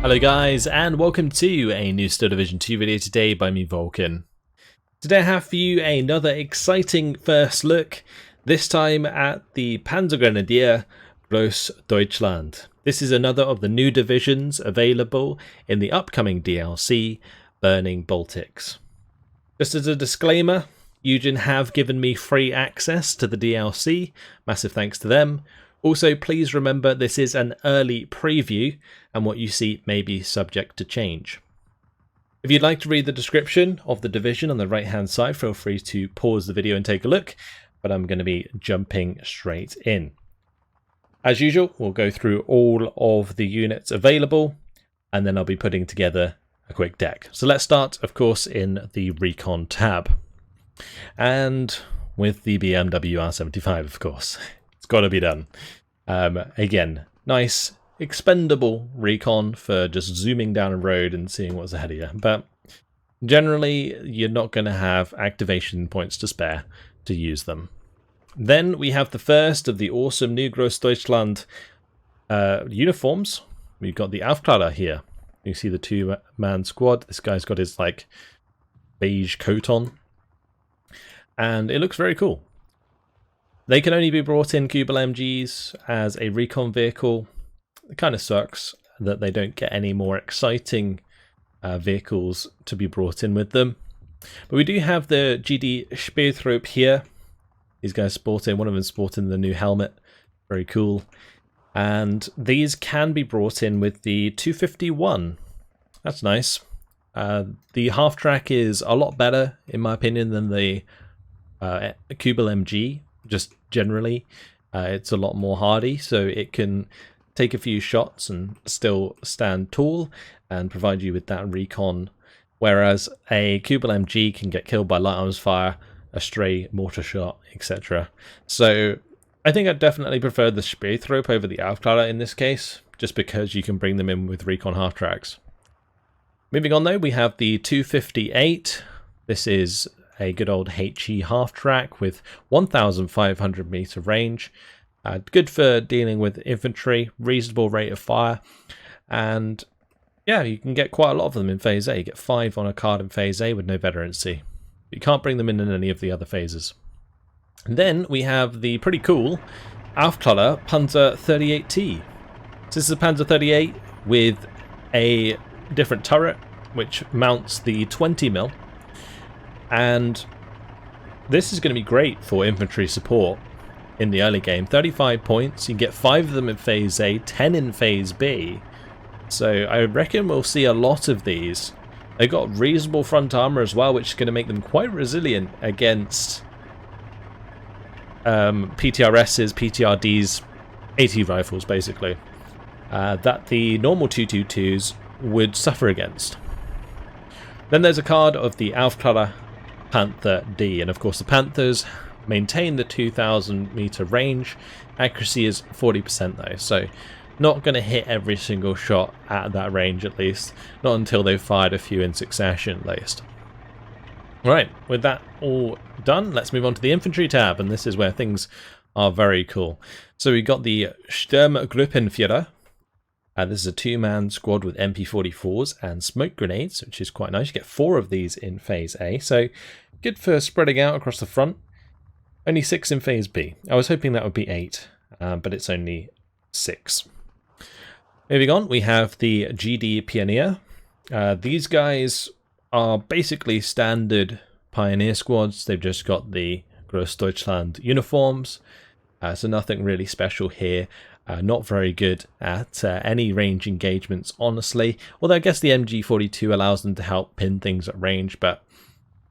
Hello guys, and welcome to a new Steel Division 2 video today by me, Eugen. Today I have for you another exciting first look, this time at the Panzergrenadier Großdeutschland. This is another of the new divisions available in the upcoming DLC, Burning Baltics. Just as a disclaimer, Eugen have given me free access to the DLC, massive thanks to them. Also, please remember this is an early preview and what you see may be subject to change. If you'd like to read the description of the division on the right hand side, feel free to pause the video and take a look, but I'm going to be jumping straight in. As usual, we'll go through all of the units available and then I'll be putting together a quick deck. So let's start, of course, in the Recon tab. And with the BMW R75, of course. It's got to be done. Again, nice expendable recon for just zooming down a road and seeing what's ahead of you. But generally, you're not going to have activation points to spare to use them. Then we have the first of the awesome new GROSSDEUTSHLAND uniforms. We've got the Aufklärer here. You see the two-man squad. This guy's got his like beige coat on. And it looks very cool. They can only be brought in Kubel MGs as a recon vehicle. It kind of sucks that they don't get any more exciting vehicles to be brought in with them. But we do have the GD Speertroop here. These guys sporting, one of them sporting the new helmet. Very cool. And these can be brought in with the 251. That's nice. The half track is a lot better, in my opinion, than the Kubel MG. Just generally, it's a lot more hardy, so it can take a few shots and still stand tall and provide you with that recon, whereas a Kubel MG can get killed by light arms fire, a stray mortar shot, etc. So I think I'd definitely prefer the Speertroop over the Aufklärer in this case, just because you can bring them in with recon half tracks. Moving on though, we have the 258. This is a good old HE half track with 1,500 meter range. Good for dealing with infantry, reasonable rate of fire, and yeah, you can get quite a lot of them in phase A. You get 5 on a card in phase A with no veterancy. You can't bring them in any of the other phases. And then we have the pretty cool Aufklärer Panzer 38T. So this is a Panzer 38 with a different turret which mounts the 20mm. And this is going to be great for infantry support in the early game. 35 points, you get 5 of them in phase A, 10 in phase B. So I reckon we'll see a lot of these. They've got reasonable front armor as well, which is going to make them quite resilient against PTRSs, PTRDs, AT rifles basically, that the normal 222s would suffer against. Then there's a card of the Aufklärer Panther D, and of course the Panthers maintain the 2,000 meter range. Accuracy is 40% though, so not going to hit every single shot at that range, at least not until they've fired a few in succession at least. Right, with that all done, let's move on to the infantry tab, and this is where things are very cool. So we got the Sturmgruppenführer. This is a 2-man squad with MP44s and smoke grenades, which is quite nice. You get 4 of these in phase A, so good for spreading out across the front. Only 6 in phase B. I was hoping that would be 8, but it's only 6. Moving on, we have the GD Pioneer. These guys are basically standard Pioneer squads. They've just got the GROSSDEUTSHLAND uniforms, so nothing really special here. Not very good at any range engagements, honestly. Although I guess the MG42 allows them to help pin things at range, but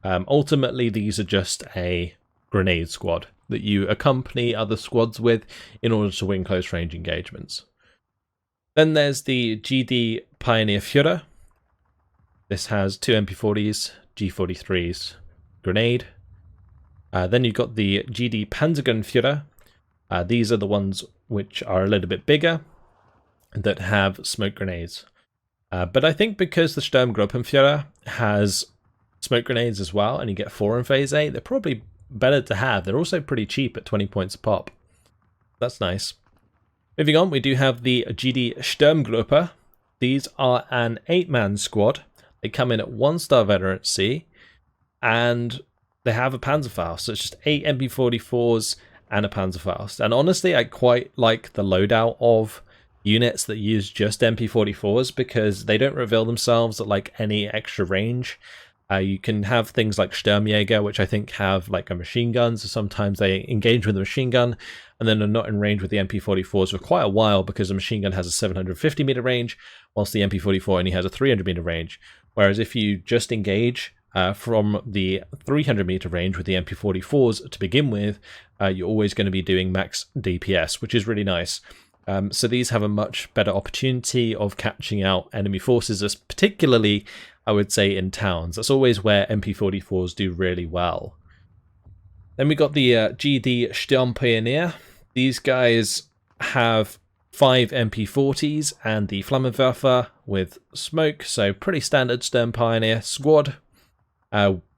ultimately these are just a grenade squad that you accompany other squads with in order to win close range engagements. Then there's the GD Pioneer Führer. This has 2 MP40s, G43s, grenade. Then you've got the GD Panzergrenadier Großdeutschland. These are the ones which are a little bit bigger that have smoke grenades. But I think because the Sturmgruppenführer has smoke grenades as well, and you get 4 in phase A, they're probably better to have. They're also pretty cheap at 20 points a pop. That's nice. Moving on, we do have the GD Sturmgruppe. These are an 8-man squad. They come in at 1-star veterancy, and they have a Panzerfaust. So it's just 8 MP44s and a Panzerfaust. And honestly, I quite like the loadout of units that use just MP44s because they don't reveal themselves at like any extra range. You can have things like Sturmjäger, which I think have like a machine gun, so sometimes they engage with a machine gun and then are not in range with the MP44s for quite a while because the machine gun has a 750 meter range, whilst the MP44 only has a 300 meter range. Whereas if you just engage from the 300 meter range with the MP44s to begin with, you're always going to be doing max DPS, which is really nice. So these have a much better opportunity of catching out enemy forces, particularly, I would say, in towns. That's always where MP44s do really well. Then we got the GD Sturmpioneer. These guys have 5 MP40s and the Flammenwerfer with smoke, so pretty standard Sturmpioneer squad,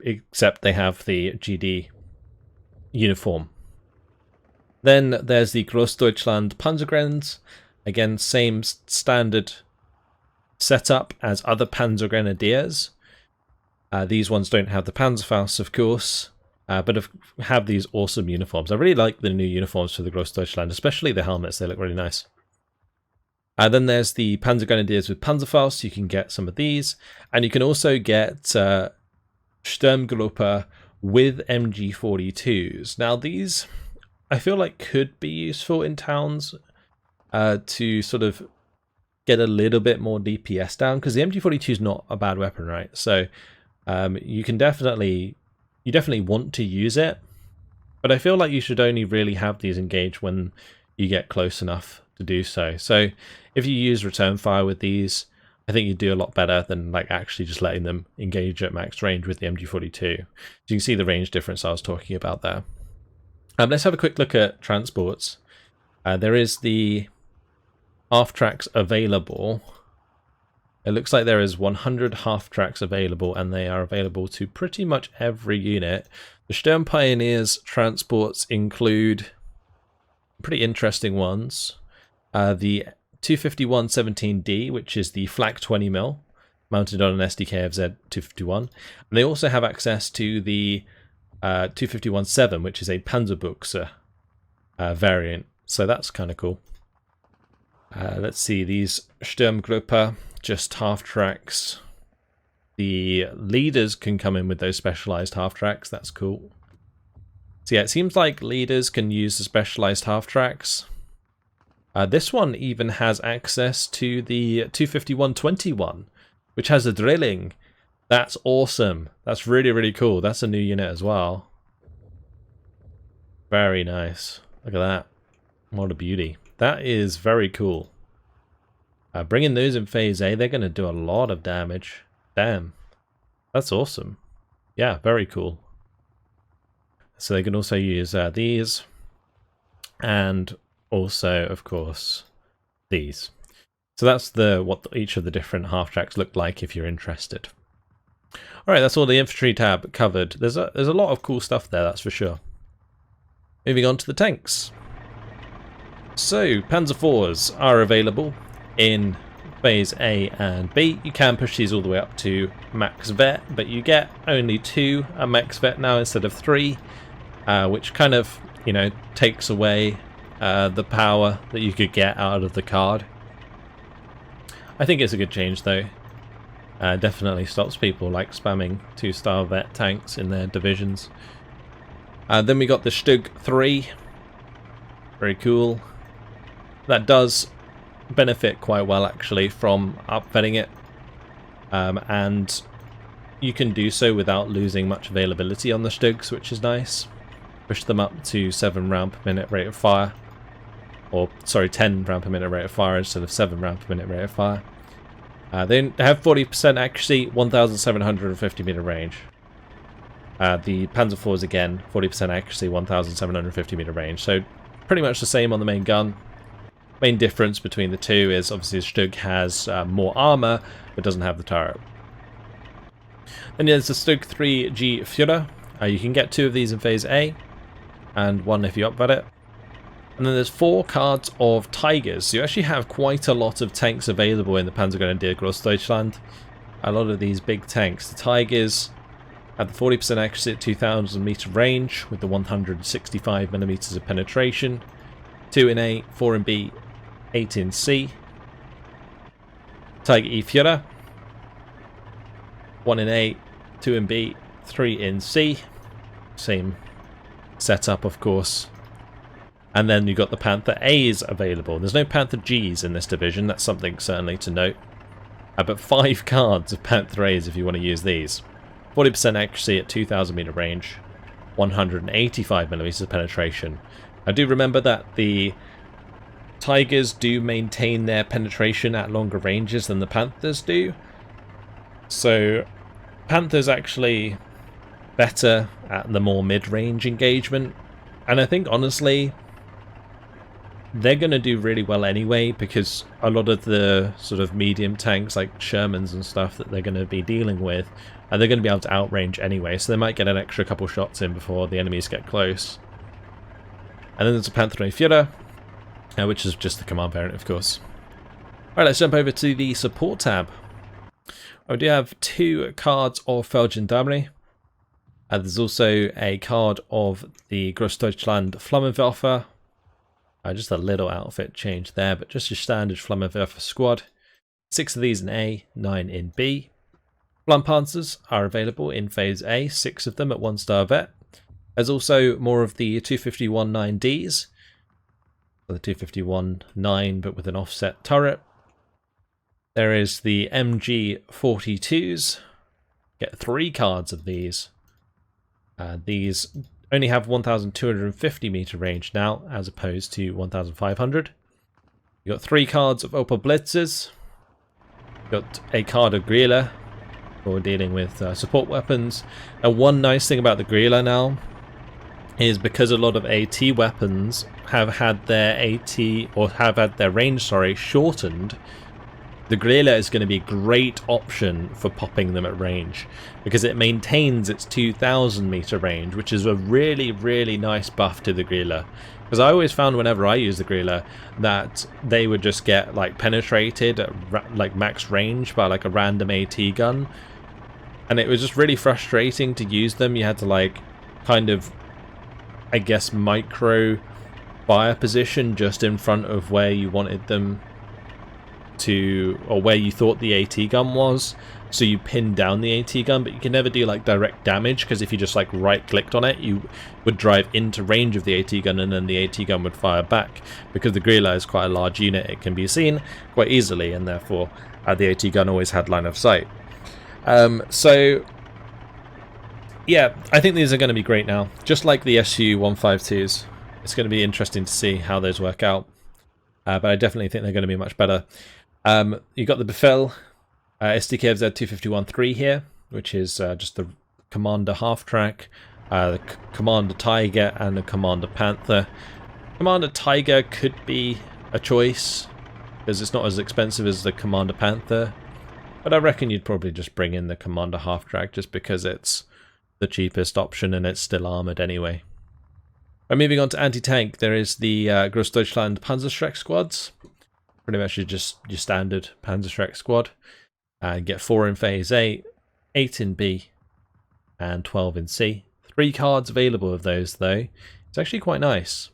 except they have the GD uniform. Then there's the Großdeutschland Panzergrenadiers. Again, same standard setup as other Panzergrenadiers. These ones don't have the Panzerfaust, of course, but have these awesome uniforms. I really like the new uniforms for the Großdeutschland, especially the helmets. They look really nice. Then there's the Panzergrenadiers with Panzerfaust. You can get some of these. And you can also get Sturmgruppe with MG42s. Now these, I feel like, could be useful in towns to sort of get a little bit more DPS down, because the MG42 is not a bad weapon, right? So you definitely want to use it, but I feel like you should only really have these engaged when you get close enough to do so. So if you use return fire with these, I think you do a lot better than like actually just letting them engage at max range with the MG42. So you can see the range difference I was talking about there. Let's have a quick look at transports. There is the half tracks available. It looks like there is 100 half tracks available, and they are available to pretty much every unit. The Sturmpioneers transports include pretty interesting ones. The 251-17D, which is the flak 20mm, mounted on an SDK of Z251. And they also have access to the 251-7, which is a Panzerbuchse variant. So that's kind of cool. Let's see, these Sturmgruppe, just half tracks. The leaders can come in with those specialized half tracks. That's cool. So yeah, it seems like leaders can use the specialized half tracks. This one even has access to the 251-21, which has a drilling. That's awesome. That's really, really cool. That's a new unit as well. Very nice. Look at that. What a beauty. That is very cool. Bringing those in Phase A, they're going to do a lot of damage. Damn. That's awesome. Yeah, very cool. So they can also use these. And also, of course, these. So that's what each of the different half tracks look like if you're interested. Alright, that's all the infantry tab covered. There's a lot of cool stuff there, that's for sure. Moving on to the tanks. So, Panzer IVs are available in Phase A and B. You can push these all the way up to max vet, but you get only 2 at max vet now instead of 3, which kind of, you know, takes away the power that you could get out of the card. I think it's a good change though. Definitely stops people like spamming 2-star vet tanks in their divisions. Then we got the Stug 3. Very cool. That does benefit quite well actually from upvetting it. And you can do so without losing much availability on the Stugs, which is nice. Push them up to 7 round per minute rate of fire. Or, sorry, 10 round per minute rate of fire instead of 7 round per minute rate of fire. They have 40% accuracy, 1,750 meter range. The Panzer IVs again, 40% accuracy, 1,750 meter range. So pretty much the same on the main gun. Main difference between the two is obviously the Stug has more armor, but doesn't have the turret. Then there's the Stug 3G Führer. You can get 2 of these in Phase A, and 1 if you upvet it. And then there's 4 cards of Tigers. So you actually have quite a lot of tanks available in the Panzergrenadier Großdeutschland. A lot of these big tanks. The Tigers have the 40% accuracy at 2000 meter range with the 165 millimeters of penetration. 2 in A, 4 in B, 8 in C. Tiger E Führer. 1 in A, 2 in B, 3 in C. Same setup, of course. And then you've got the Panther A's available. There's no Panther G's in this division. That's something certainly to note. But 5 cards of Panther A's if you want to use these. 40% accuracy at 2000 meter range. 185 millimeters of penetration. I do remember that the Tigers do maintain their penetration at longer ranges than the Panthers do. So Panthers actually better at the more mid-range engagement. And I think honestly they're going to do really well anyway, because a lot of the sort of medium tanks like Shermans and stuff that they're going to be dealing with, they're going to be able to outrange anyway, so they might get an extra couple shots in before the enemies get close. And then there's a Panzergrenadier Führer, which is just the command variant, of course. Alright, let's jump over to the support tab. We do have 2 cards of Feldgendarmerie. There's also a card of the Großdeutschland Flammenwerfer. Just a little outfit change there, but just your standard Flammenwerfer squad. 6 of these in A, 9 in B. Flammpanzers are available in Phase A, 6 of them at 1-star vet. There's also more of the 251-9Ds, or the 251-9 but with an offset turret. There is the MG42s. Get 3 cards of these. These only have 1,250 meter range now, as opposed to 1,500. You've got 3 cards of Opel Blitzers. You've got a card of Grille for dealing with support weapons. And one nice thing about the Grille now is because a lot of AT weapons have had their range, shortened. The Grille is going to be a great option for popping them at range, because it maintains its 2000 meter range, which is a really, really nice buff to the Grille. Because I always found whenever I use the Grille that they would just get like penetrated at like max range by like a random AT gun, and it was just really frustrating to use them. You had to like kind of, I guess, micro fire position just in front of where you wanted them to, or where you thought the AT gun was, so you pin down the AT gun, but you can never do like direct damage, because if you just like right clicked on it, you would drive into range of the AT gun and then the AT gun would fire back. Because the Grille is quite a large unit, it can be seen quite easily, and therefore the AT gun always had line of sight. So yeah, I think these are going to be great now, just like the SU-152s. It's going to be interesting to see how those work out, but I definitely think they're going to be much better. You've got the Befehl SDKFZ 251-3 here, which is just the Commander half-track, the Commander Tiger and the Commander Panther. Commander Tiger could be a choice, because it's not as expensive as the Commander Panther, but I reckon you'd probably just bring in the Commander half-track just because it's the cheapest option and it's still armoured anyway. And moving on to anti-tank, there is the Großdeutschland Panzerschreck squads. Pretty much just your standard Panzerschreck squad. Get 4 in Phase A, 8 in B, and 12 in C. 3 cards available of those though. It's actually quite nice.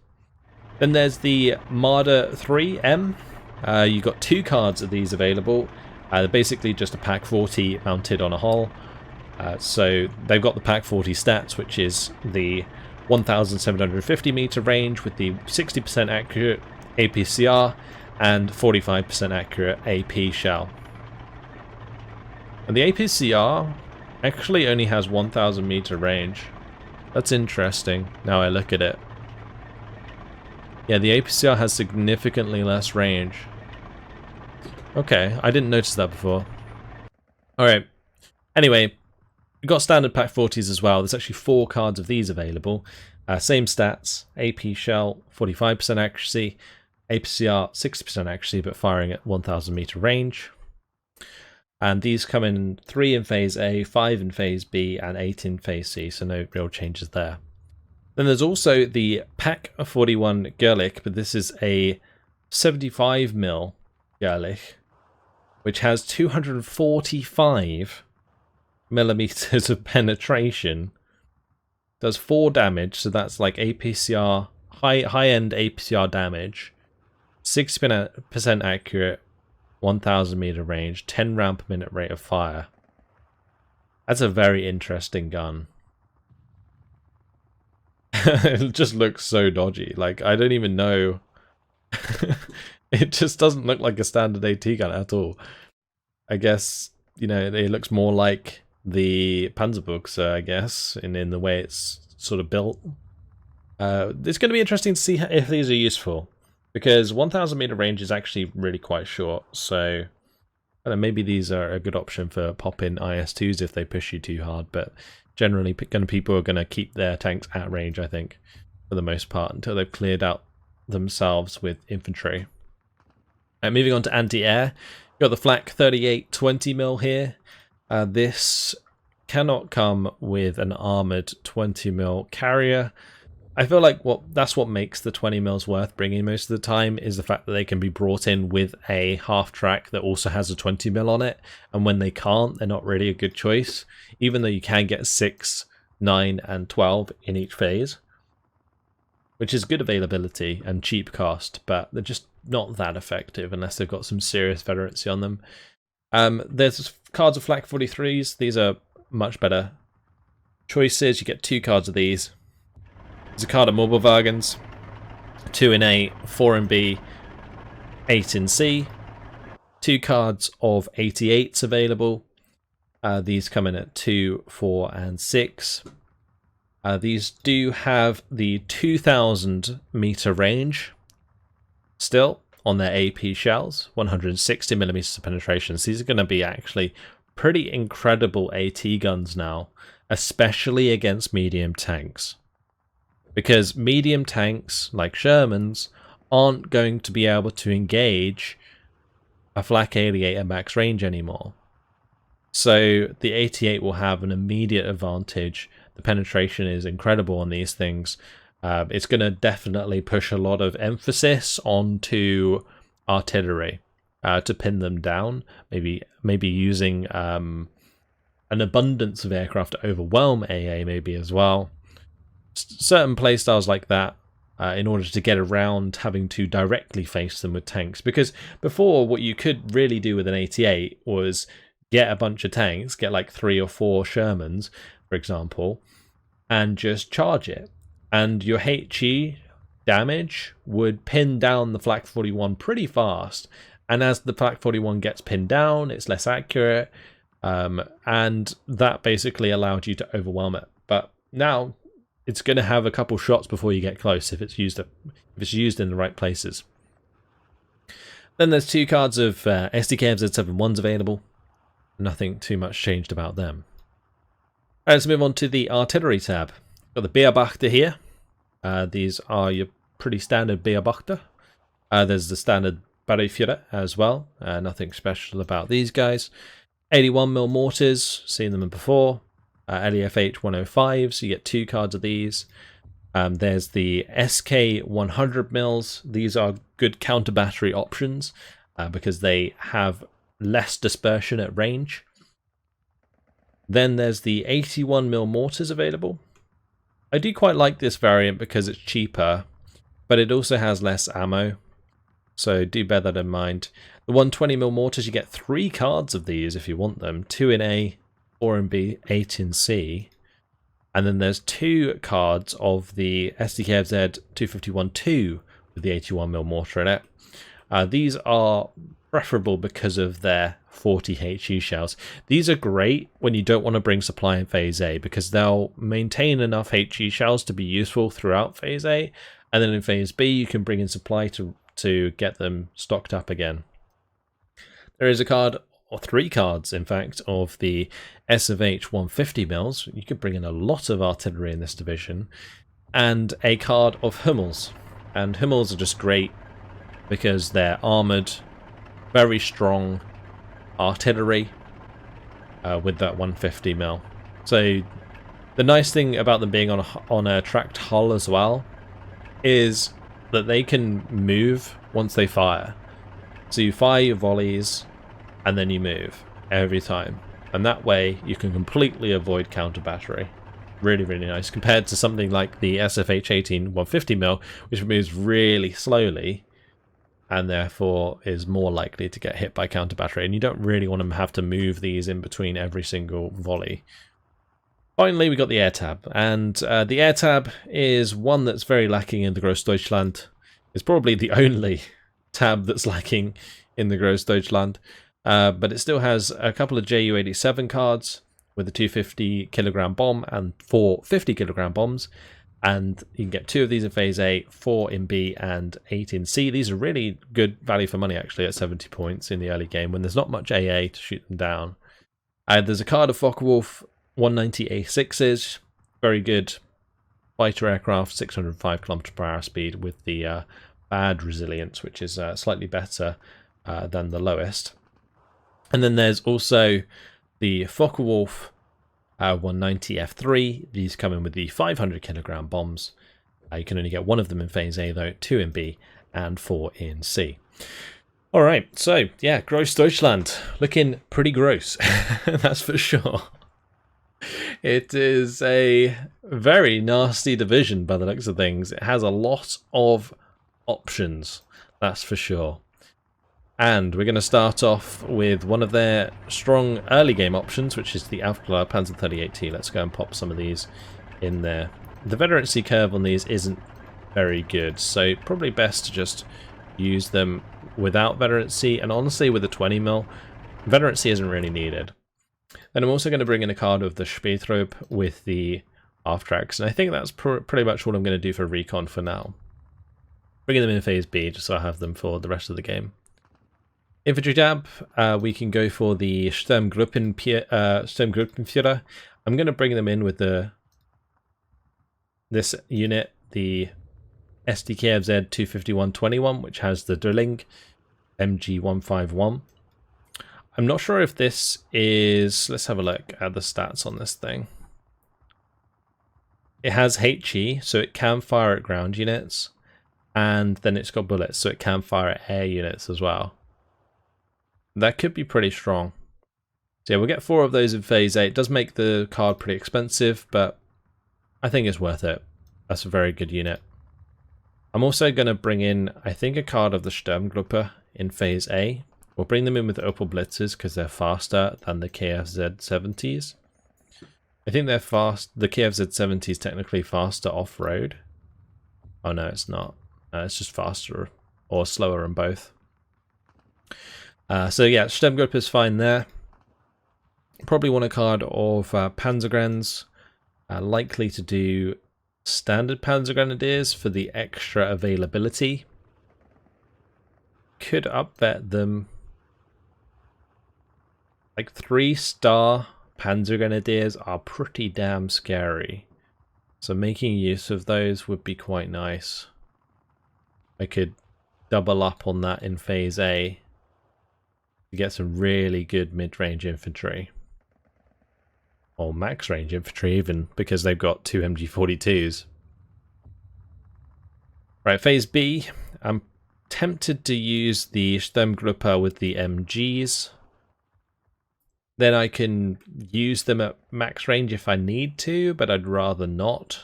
Then there's the Marder 3M. You've got 2 cards of these available. They're basically just a Pack 40 mounted on a hull. So they've got the Pack 40 stats, which is the 1,750 meter range with the 60% accurate APCR and 45% accurate AP shell. And the APCR actually only has 1,000 meter range. That's interesting now I look at it. Yeah, the APCR has significantly less range. Okay, I didn't notice that before. Alright, anyway, we've got standard Pack 40s as well. There's actually 4 cards of these available. Same stats, AP shell, 45% accuracy, APCR 60% accuracy, but firing at 1,000 meter range. And these come in 3 in Phase A, 5 in Phase B, and 8 in Phase C, so no real changes there. Then there's also the Pak 41 Gerlich, but this is a 75mm Gerlich, which has 245 millimeters of penetration. Does 4 damage, so that's like APCR, high-end APCR damage. 60% accurate, 1,000 meter range, 10 round per minute rate of fire. That's a very interesting gun. It just looks so dodgy. Like, I don't even know. It just doesn't look like a standard AT gun at all. I guess, you know, it looks more like the Panzergrenadier, I guess, in the way it's sort of built. It's going to be interesting to see if these are useful, because 1,000 meter range is actually really quite short, so I don't know, maybe these are a good option for pop-in IS-2s if they push you too hard, but generally people are going to keep their tanks at range, I think, for the most part, until they've cleared out themselves with infantry. Moving on to anti-air, you've got the Flak 38 20mm here. This cannot come with an armoured 20mm carrier. I feel like that's what makes the 20mm worth bringing most of the time, is the fact that they can be brought in with a half track that also has a 20mm on it, and when they can't, they're not really a good choice, even though you can get 6, 9 and 12 in each phase, which is good availability and cheap cost, but they're just not that effective unless they've got some serious veterancy on them. There's cards of Flak 43s. These are much better choices. You get 2 cards of these. There's a card of Mobilwagens, 2 in A, 4 in B, 8 in C. 2 cards of 88s available. These come in at 2, 4 and 6. These do have the 2,000 meter range still on their AP shells, 160 millimeters of penetration. So these are going to be actually pretty incredible AT guns now, especially against medium tanks. Because medium tanks, like Shermans, aren't going to be able to engage a Flak 88 at max range anymore. So the 88 will have an immediate advantage. The penetration is incredible on these things. It's going to definitely push a lot of emphasis onto artillery to pin them down. Maybe using an abundance of aircraft to overwhelm AA maybe as well. Certain playstyles like that, in order to get around having to directly face them with tanks. Because before, what you could really do with an 88 was get a bunch of tanks, get like 3 or 4 Shermans, for example, and just charge it. And your HE damage would pin down the Flak 41 pretty fast. And as the Flak 41 gets pinned down, it's less accurate. And that basically allowed you to overwhelm it. But now it's going to have a couple shots before you get close if it's used in the right places. Then there's 2 cards of SDK FZ71s available. Nothing too much changed about them. Let's move on to the artillery tab. Got the Beobachter here. These are your pretty standard Beobachter. There's the standard Barrierführer as well. Nothing special about these guys. 81mm mortars, seen them before. LEFH 105s, you get 2 cards of these. There's the SK 100mm. These are good counter battery options because they have less dispersion at range. Then there's the 81mm mortars available. I do quite like this variant because it's cheaper, but it also has less ammo, so do bear that in mind. The 120mm mortars, you get 3 cards of these if you want them, 2 in A, 4 in B, 8 in C. And then there's 2 cards of the SDKFZ 251-2 with the 81mm mortar in it. These are preferable because of their 40 HE shells. These are great when you don't want to bring supply in Phase A, because they'll maintain enough HE shells to be useful throughout Phase A, and then in Phase B you can bring in supply to get them stocked up again. There is a card, or 3 cards in fact, of the SFH 150mm. You could bring in a lot of artillery in this division, and a card of Hummels. And Hummels are just great because they're armoured, very strong artillery with that 150mm. So The nice thing about them being on a tracked hull as well is that they can move once they fire. So you fire your volleys and then you move every time. And that way you can completely avoid counter battery. Really, really nice compared to something like the SFH-18 150mm, which moves really slowly and therefore is more likely to get hit by counter battery. And you don't really want to have to move these in between every single volley. Finally, we got the air tab, and the air tab is one that's very lacking in the GROSSDEUTSHLAND. It's probably the only tab that's lacking in the GROSSDEUTSHLAND, but it still has a couple of Ju-87 cards with a 250kg bomb and 4 50kg bombs, and you can get 2 of these in Phase A, 4 in B, and 8 in C. These are really good value for money, actually, at 70 points in the early game when there's not much AA to shoot them down. There's a card of Focke-Wulf 190 A6s, very good fighter aircraft, 605 km/h speed with the bad resilience, which is slightly better than the lowest. And then there's also the Focke-Wulf 190 F3. These come in with the 500kg bombs. You can only get 1 of them in Phase A though, 2 in B and 4 in C. Alright, so yeah, GROSSDEUTSHLAND, looking pretty gross, that's for sure. It is a very nasty division by the looks of things. It has a lot of options, that's for sure. And we're going to start off with one of their strong early game options, which is the Aufklar Panzer 38T. Let's go and pop some of these in there. The veterancy curve on these isn't very good, so probably best to just use them without veterancy, and honestly with a 20mm, veterancy isn't really needed. Then I'm also going to bring in a card of the Spähtraube with the half-tracks, and I think that's pretty much what I'm going to do for Recon for now. Bringing them in Phase B, just so I have them for the rest of the game. Infantry tab, we can go for the Sturmgruppenführer. I'm going to bring them in with this unit, the SDKFZ 25121, which has the Drilling MG151. I'm not sure if this is... Let's have a look at the stats on this thing. It has HE, so it can fire at ground units, and then it's got bullets, so it can fire at air units as well. That could be pretty strong. So yeah, we'll get 4 of those in Phase A. It does make the card pretty expensive, but I think it's worth it. That's a very good unit. I'm also going to bring in, I think, a card of the Sturmgruppe in Phase A. We'll bring them in with the Opel Blitzers because they're faster than the KFZ-70s. I think they're fast. The KFZ-70 is technically faster off-road. Oh no, it's not. It's just faster or slower on both. So yeah, Sturmgruppe is fine there. Probably want a card of Panzergrens, likely to do standard Panzergrenadiers for the extra availability. Could upvet them. Like 3-star Panzergrenadiers are pretty damn scary. So making use of those would be quite nice. I could double up on that in Phase A to get some really good mid-range infantry. Or max-range infantry even, because they've got 2 MG42s. Right, Phase B. I'm tempted to use the Sturmgruppe with the MGs. Then I can use them at max range if I need to, but I'd rather not.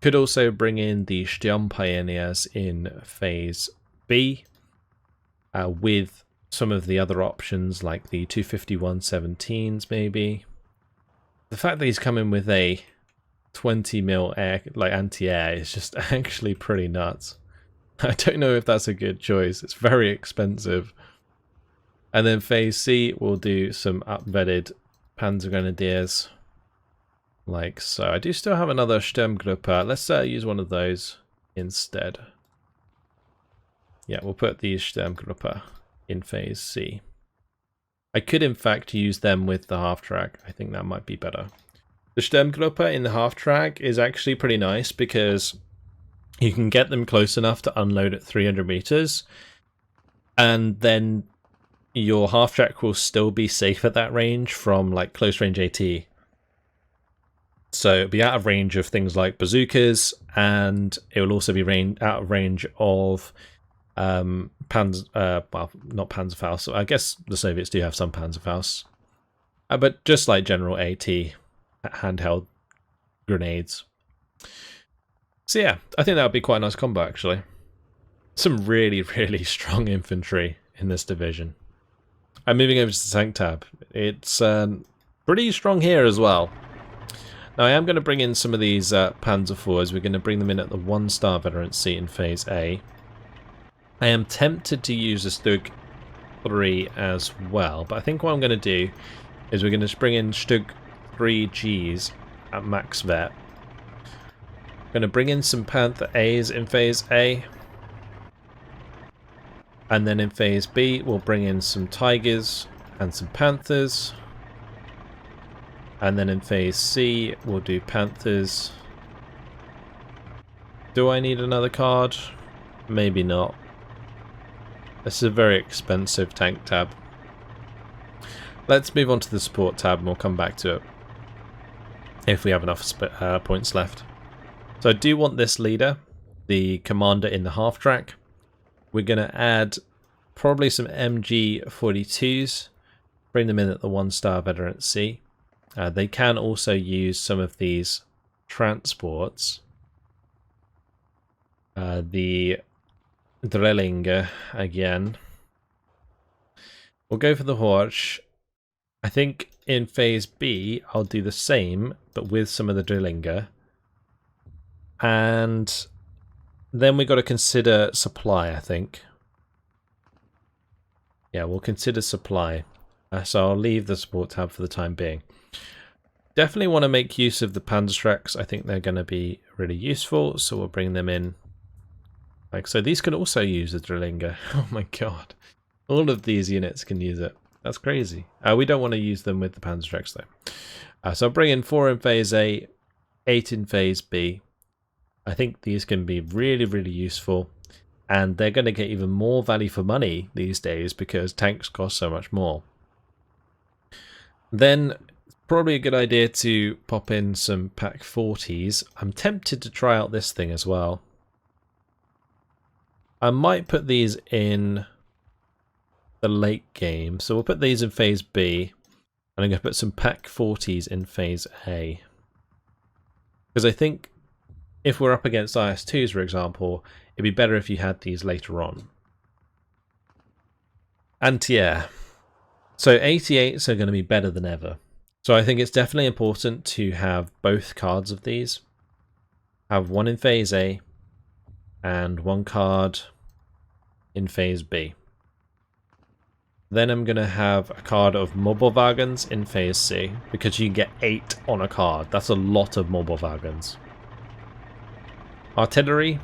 Could also bring in the Sturmpioneers in Phase B with some of the other options like the 251-17s maybe. The fact that he's coming with a 20mm air, like anti-air, is just actually pretty nuts. I don't know if that's a good choice. It's very expensive. And then Phase C, we'll do some upvetted Panzergrenadiers, like so. I do still have another Sturmgruppe. Let's use one of those instead. Yeah, we'll put these Sturmgruppe in Phase C. I could in fact use them with the half-track. I think that might be better. The Sturmgruppe in the half-track is actually pretty nice because you can get them close enough to unload at 300 meters, and then your half-track will still be safe at that range from like close range AT. So it'll be out of range of things like bazookas, and it will also be out of range of well, not Panzerfaust. I guess the Soviets do have some Panzerfaust, but just like general AT handheld grenades. So yeah, I think that would be quite a nice combo actually. Some really, really strong infantry in this division. I'm moving over to the tank tab. It's pretty strong here as well. Now I am going to bring in some of these Panzer IVs. We're going to bring them in at the 1-star veteran seat in Phase A. I am tempted to use a Stug 3 as well, but I think what I'm going to do is we're going to bring in Stug 3Gs at max vet. Going to bring in some Panther A's in Phase A. And then in Phase B, we'll bring in some Tigers and some Panthers. And then in Phase C, we'll do Panthers. Do I need another card? Maybe not. This is a very expensive tank tab. Let's move on to the support tab and we'll come back to it if we have enough points left. So I do want this leader, the commander in the half track. We're going to add probably some MG42s, bring them in at the 1-star veteran C. They can also use some of these transports. The Drillinger again. We'll go for the Horch. I think in Phase B, I'll do the same, but with some of the Drillinger. And then we've got to consider supply, I think. Yeah, we'll consider supply. So I'll leave the support tab for the time being. Definitely want to make use of the Panzerschrecks. I think they're going to be really useful, so we'll bring them in. Like so, these can also use the Drillinger. Oh my god. All of these units can use it. That's crazy. We don't want to use them with the Panzerschrecks though. So I'll bring in 4 in Phase A, 8 in Phase B. I think these can be really, really useful. And they're going to get even more value for money these days because tanks cost so much more. Then it's probably a good idea to pop in some Pack 40s. I'm tempted to try out this thing as well. I might put these in the late game. So we'll put these in Phase B. And I'm going to put some Pack 40s in Phase A. Because I think if we're up against IS-2s, for example, it'd be better if you had these later on. Anti-air. So 88s are going to be better than ever. So I think it's definitely important to have both cards of these. Have one in Phase A and one card in Phase B. Then I'm going to have a card of Mobilwagons in Phase C because you get 8 on a card. That's a lot of Mobilwagons. Artillery.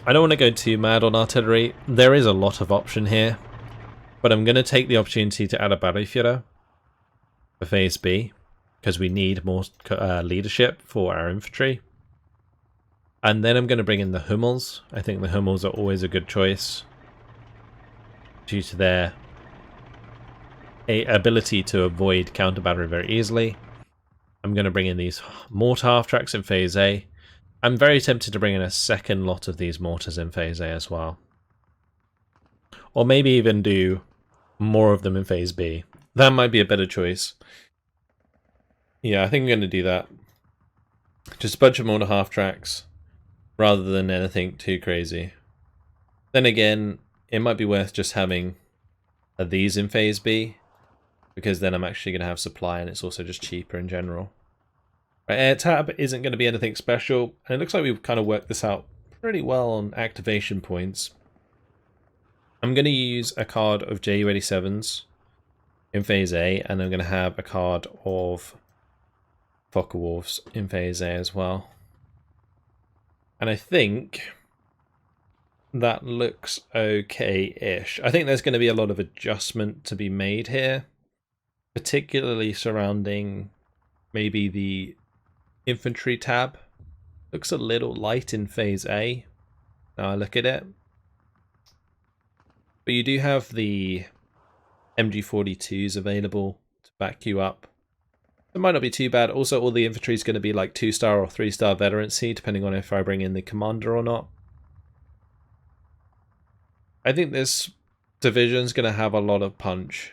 I don't want to go too mad on artillery. There is a lot of option here. But I'm going to take the opportunity to add a Battlefeuer for Phase B because we need more leadership for our infantry. And then I'm going to bring in the Hummels. I think the Hummels are always a good choice due to their ability to avoid counter battery very easily. I'm going to bring in these mortar half tracks in Phase A. I'm very tempted to bring in a second lot of these mortars in Phase A as well. Or maybe even do more of them in Phase B. That might be a better choice. Yeah, I think I'm going to do that. Just a bunch of mortar half tracks rather than anything too crazy. Then again, it might be worth just having these in Phase B because then I'm actually going to have supply and it's also just cheaper in general. Air tab isn't going to be anything special, and it looks like we've kind of worked this out pretty well on activation points. I'm going to use a card of Ju-87s in Phase A, and I'm going to have a card of Focke-Wulfs in Phase A as well. And I think that looks okay-ish. I think there's going to be a lot of adjustment to be made here, particularly surrounding maybe the infantry tab. Looks a little light in Phase A. Now I look at it. But you do have the MG42s available to back you up. It might not be too bad. Also, all the infantry is going to be like 2-star or 3-star veterancy, depending on if I bring in the commander or not. I think this division's going to have a lot of punch,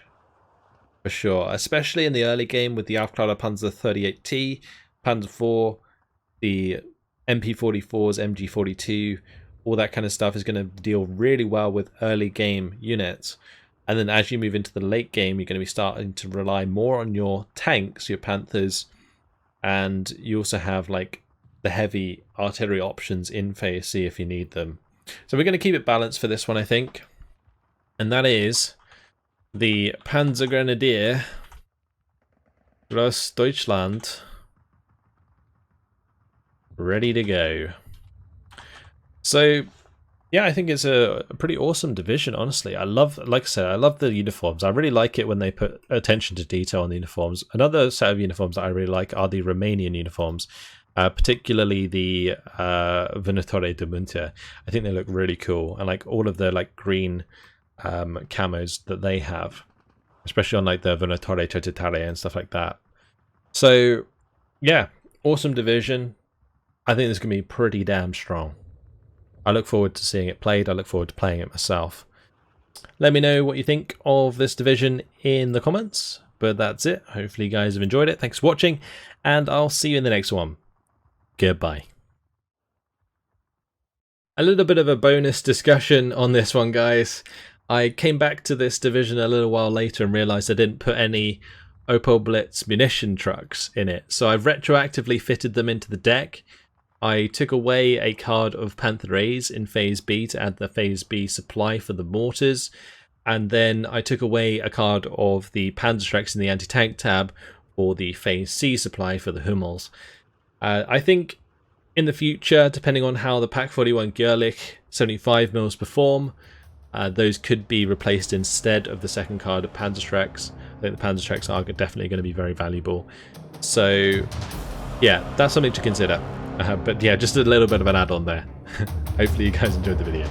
for sure, especially in the early game with the Aufklärer Panzer 38T, Panzer IV, the MP44s, MG42, all that kind of stuff is going to deal really well with early game units. And then as you move into the late game, you're going to be starting to rely more on your tanks, your Panthers, and you also have like the heavy artillery options in Phase C if you need them. So we're going to keep it balanced for this one, I think. And that is the Panzergrenadier Großdeutschland ready to go. So yeah, I think it's a pretty awesome division, honestly. I love, like I said, I love the uniforms. I really like it when they put attention to detail on the uniforms. Another set of uniforms that I really like are the Romanian uniforms. Particularly the Vânătoare de Munte. I think they look really cool, and like all of the like green camos that they have, especially on like the Vânătoare Cercetare and stuff like that. So yeah, awesome division. I think this is going to be pretty damn strong. I look forward to seeing it played. I look forward to playing it myself. Let me know what you think of this division in the comments. But that's it. Hopefully you guys have enjoyed it. Thanks for watching, and I'll see you in the next one. Goodbye. A little bit of a bonus discussion on this one, guys. I came back to this division a little while later and realised I didn't put any Opel Blitz munition trucks in it. So I've retroactively fitted them into the deck. I took away a card of Panther A's in Phase B to add the Phase B supply for the mortars. And then I took away a card of the Panzergrenadier in the anti-tank tab for the Phase C supply for the Hummels. I think in the future, depending on how the Pak 41 Görlich 75mm perform, those could be replaced instead of the second card of Panzergrenadier. I think the Panzergrenadier are definitely going to be very valuable. So yeah, that's something to consider. But yeah, just a little bit of an add-on there. Hopefully you guys enjoyed the video.